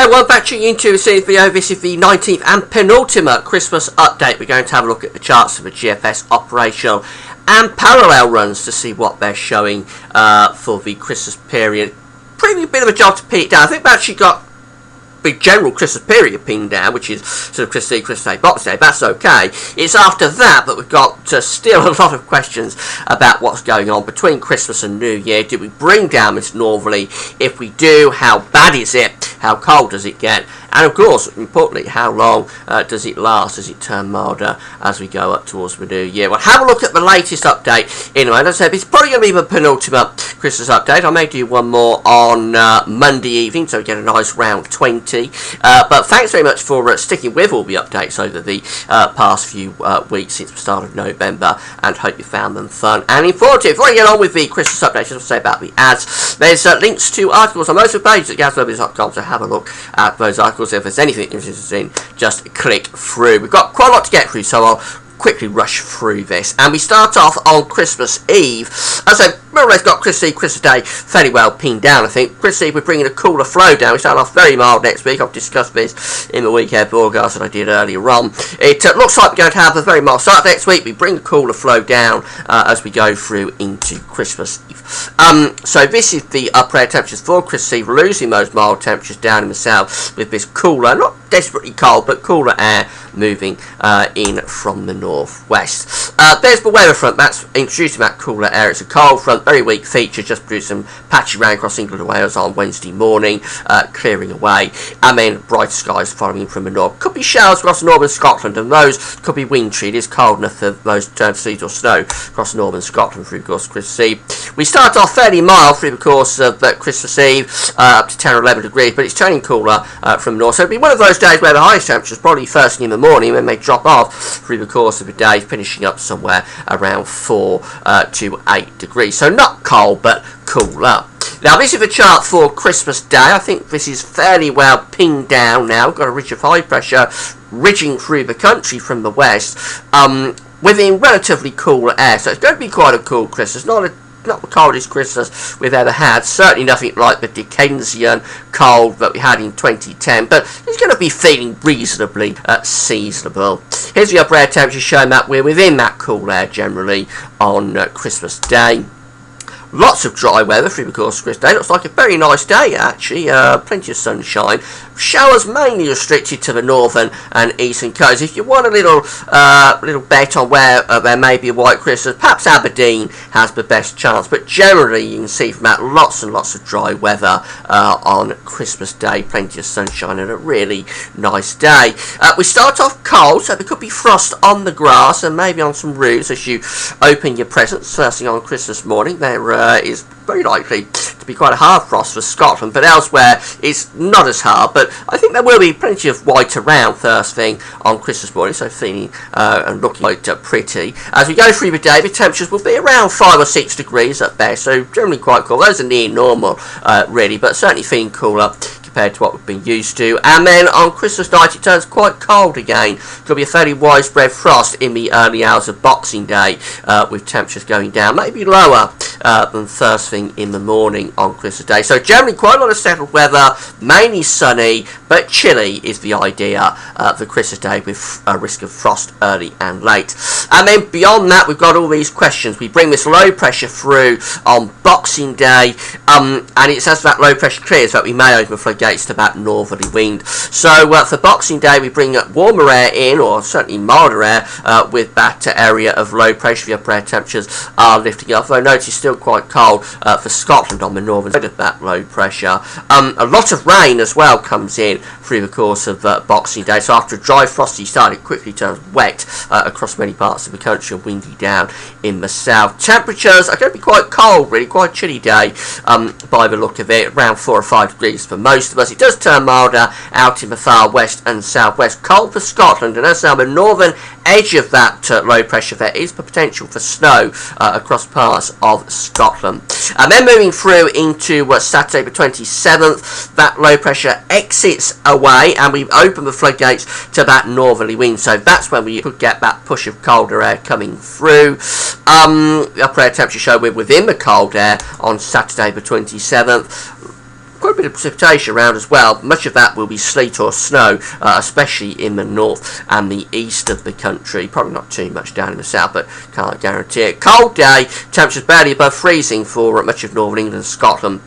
Hey, welcome back tuning into the series video. This is the 19th and penultimate Christmas update. We're going to have a look at the charts of the GFS operational and parallel runs to see what they're showing for the Christmas period. Pretty bit of a job to pin it down. I think we've actually got the general Christmas period pinned down, which is sort of Christmas Eve, Christmas Day, Boxing Day. That's okay. It's after that we've got still a lot of questions about what's going on between Christmas and New Year. Do we bring down this northerly? If we do, how bad is it? How cold does it get? And of course, importantly, how long does it last? Does it turn milder as we go up towards the New Year? We'll have a look at the latest update in a moment. As I said, it's probably going to be the penultimate Christmas update. I may do one more on Monday evening, so we get a nice round 20. But thanks very much for sticking with all the updates over the past few weeks since the start of November, and hope you found them fun and informative. Before we get on with the Christmas update, just to say about the ads, there's links to articles on most of the pages at gazmobiles.com, so have a look at those articles. If there's anything interested in, just click through. We've got quite a lot to get through, so I'll quickly rush through this. And we start off on Christmas Eve. As I said, more or less got Christmas Eve, Christmas Day fairly well pinned down, I think. Christmas Eve, we're bringing a cooler flow down. We start off very mild next week. I've discussed this in the weekend broadcast that I did earlier on. It looks like we're going to have a very mild start next week. We bring the cooler flow down as we go through into Christmas Eve. So this is the upper air temperatures for Christmas Eve. We're losing those mild temperatures down in the south with this cooler, not desperately cold, but cooler air moving in from the northwest. There's the weather front that's introducing that cooler air. It's a cold front, very weak feature, just produced some patchy rain across England and Wales on Wednesday morning, clearing away, and then bright skies following from the north. Could be showers across northern Scotland, and those could be wintry. It is cold enough for those to turn to sleet or snow across northern Scotland through the course of Christmas Eve. We start off fairly mild through the course of Christmas Eve, up to 10 or 11 degrees, but it's turning cooler from the north. So it'll be one of those days where the highest temperature is probably first thing in the morning, and then they drop off through the course of the day, finishing up somewhere around 4 to 8 degrees. So not cold, but cooler. Now, this is the chart for Christmas Day. I think this is fairly well pinned down now. We've got a ridge of high pressure ridging through the country from the west, within relatively cool air. So it's going to be quite a cool Christmas. Not the coldest Christmas we've ever had. Certainly nothing like the Dickensian cold that we had in 2010. But it's going to be feeling reasonably seasonable. Here's the upper air temperature showing that we're within that cool air generally on Christmas Day. Lots of dry weather through the course of Christmas Day. Looks like a very nice day, actually. Plenty of sunshine. Showers mainly restricted to the northern and eastern coast. If you want a little bet on where there may be a white Christmas, perhaps Aberdeen has the best chance. But generally, you can see from that lots and lots of dry weather on Christmas Day. Plenty of sunshine and a really nice day. We start off cold, so there could be frost on the grass and maybe on some roofs as you open your presents first thing on Christmas morning. There is very likely to be quite a hard frost for Scotland, but elsewhere it's not as hard. But I think there will be plenty of white around first thing on Christmas morning, so feeling and looking quite pretty. As we go through the day, the temperatures will be around 5 or 6 degrees at best, so generally quite cool. Those are near normal, really, but certainly feeling cooler compared to what we've been used to. And then on Christmas night it turns quite cold again. There'll be a fairly widespread frost in the early hours of Boxing Day, with temperatures going down, maybe lower than first thing in the morning on Christmas Day. So generally quite a lot of settled weather, mainly sunny, but chilly is the idea for Christmas Day, with a risk of frost early and late. And then beyond that, we've got all these questions. We bring this low pressure through on Boxing Day, and it's as that low pressure clears that we may open the floodgates to that northerly wind. So for Boxing Day, we bring warmer air in, or certainly milder air, with that area of low pressure. The upper air temperatures are lifting up, though notice still quite cold for Scotland on the northern side of that low pressure. A lot of rain as well comes in through the course of Boxing Day, so after a dry frosty start it quickly turns wet across many parts of the country and windy down in the south. Temperatures are going to be quite cold, really quite chilly day by the look of it, around 4 or 5 degrees for most of us. It does turn milder out in the far west and southwest. Cold for Scotland, and as on the northern edge of that low pressure, there is the potential for snow across parts of Scotland. And then moving through into Saturday the 27th, that low pressure exits away and we open the floodgates to that northerly wind, so that's when we could get that push of colder air coming through. The upper air temperature show we're within the cold air on Saturday the 27th. quite a bit of precipitation around as well. Much of that will be sleet or snow, especially in the north and the east of the country. Probably not too much down in the south, but can't guarantee it. Cold day, temperatures barely above freezing for much of northern England and Scotland.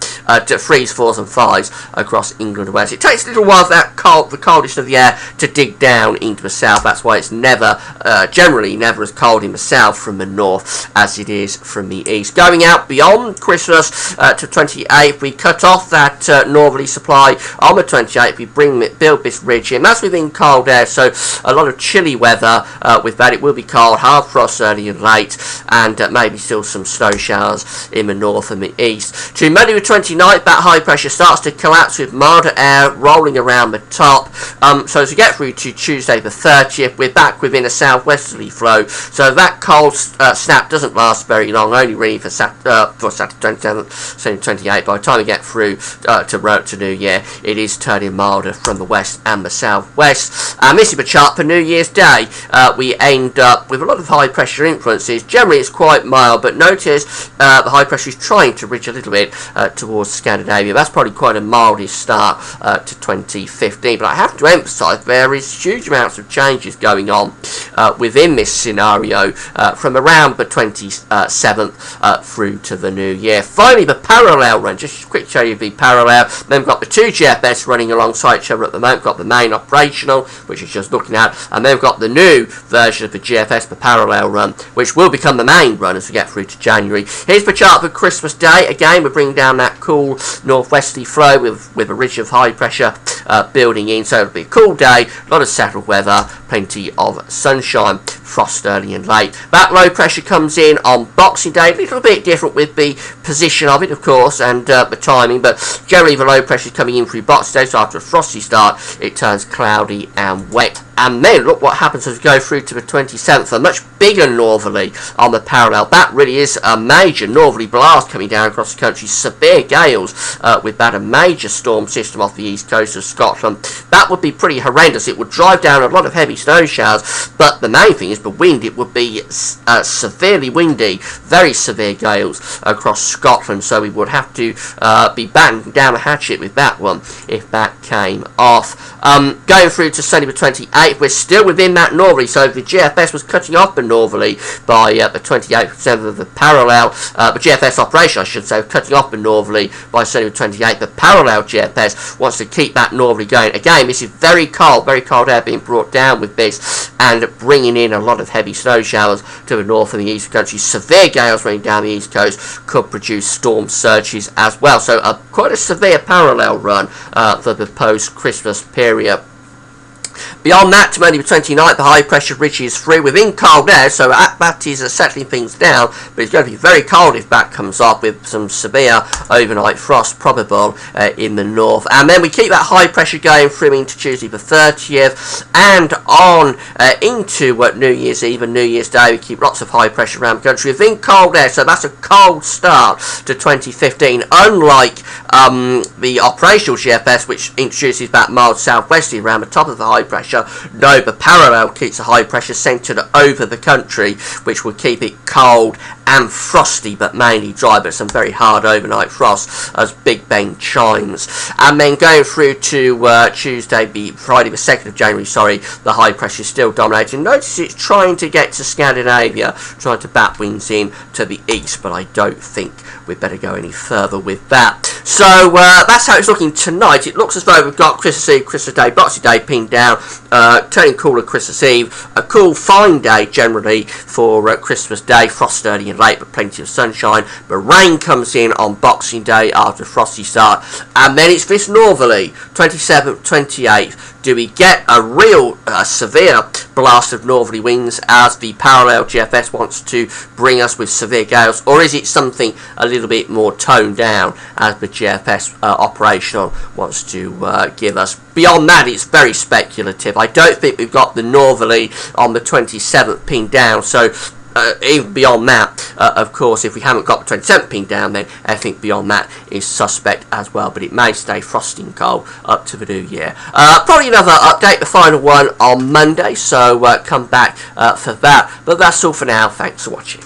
To freeze 4s and 5s across England and Wales. It takes a little while for that the coldest of the air to dig down into the south. That's why it's generally never as cold in the south from the north as it is from the east. Going out beyond Christmas to 28th, we cut off that northerly supply on the 28th. We build this ridge in. That's within cold air, so a lot of chilly weather with that. It will be cold, hard frost early and late, and maybe still some snow showers in the north and the east. To Monday the 29th, that high pressure starts to collapse with milder air rolling around the top. So as we get through to Tuesday the 30th, we're back within a southwesterly flow. So that cold snap doesn't last very long, only really for Saturday 27th, Sunday 28th. By the time we get through to New Year, it is turning milder from the west and the southwest. This is the chart for New Year's Day. We end up with a lot of high pressure influences. Generally it's quite mild, but notice the high pressure is trying to ridge a little bit towards Scandinavia. That's probably quite a mildish start to 2015, but I have to emphasise there is huge amounts of changes going on within this scenario from around the 27th through to the new year. Finally, the parallel run. Just a quick show you the parallel. Then we've got the two GFS running alongside each other at the moment. We've got the main operational, which is just looking at, and then we've got the new version of the GFS, the parallel run, which will become the main run as we get through to January. Here's the chart for Christmas Day. Again, we're bringing down that cool northwesterly flow with a ridge of high pressure building in, so it'll be a cool day, a lot of settled weather, plenty of sunshine, frost early and late. That low pressure comes in on Boxing Day, a little bit different with the position of it, of course, and the timing, but generally the low pressure is coming in through Boxing Day, so after a frosty start it turns cloudy and wet. And then look what happens as we go through to the 27th, a much bigger northerly on the parallel. That really is a major northerly blast coming down across the country, severe gales with that, a major storm system off the east coast of Scotland. That would be pretty horrendous. It would drive down a lot of heavy snow showers, but the main thing is the wind. It would be severely windy, very severe gales across Scotland, so we would have to be battening down a hatchet with that one if that came off. Going through to Sunday the 28th, we're still within that northerly, so the GFS was cutting off the northerly by the 28th of the parallel, the GFS operation I should say, cutting off the northerly by Sunday the 28th. The parallel GFS wants to keep that northerly going. Again, this is very cold air being brought down with this and bringing in a lot of heavy snow showers to the north and the east of the country. Severe gales running down the east coast could produce storm surges as well, so quite a severe parallel run for the post-Christmas period. Beyond that, to Monday the 29th, the high pressure ridge is free within cold air, so that is settling things down, but it's going to be very cold if that comes up, with some severe overnight frost probable in the north. And then we keep that high pressure going through into Tuesday the 30th and on into New Year's Eve and New Year's Day. We keep lots of high pressure around the country within cold air, so that's a cold start to 2015, unlike the operational GFS, which introduces that mild southwesterly around the top of the high pressure. No, the parallel keeps a high pressure centred over the country, which will keep it cold and frosty, but mainly dry, but some very hard overnight frost as Big Ben chimes. And then going through to Friday the 2nd of January, the high pressure is still dominating. Notice it's trying to get to Scandinavia, trying to bat winds in to the east, but I don't think we'd better go any further with that. So that's how it's looking tonight. It looks as though we've got Christmas Eve, Christmas Day, Boxing Day pinned down, turning cooler Christmas Eve, a cool fine day generally for Christmas Day, frost early and late but plenty of sunshine, but rain comes in on Boxing Day after a frosty start, and then it's this northerly 27th, 28th. Do we get a real severe blast of northerly winds as the parallel GFS wants to bring us with severe gales, or is it something a little bit more toned down as the GFS operational wants to give us? Beyond that, it's very speculative. I don't think we've got the northerly on the 27th pinned down, so even beyond that, of course, if we haven't got the 27th pinned down, then everything beyond that is suspect as well, but it may stay frosty and cold up to the new year. Probably another update, the final one on Monday, so come back for that, but that's all for now. Thanks for watching.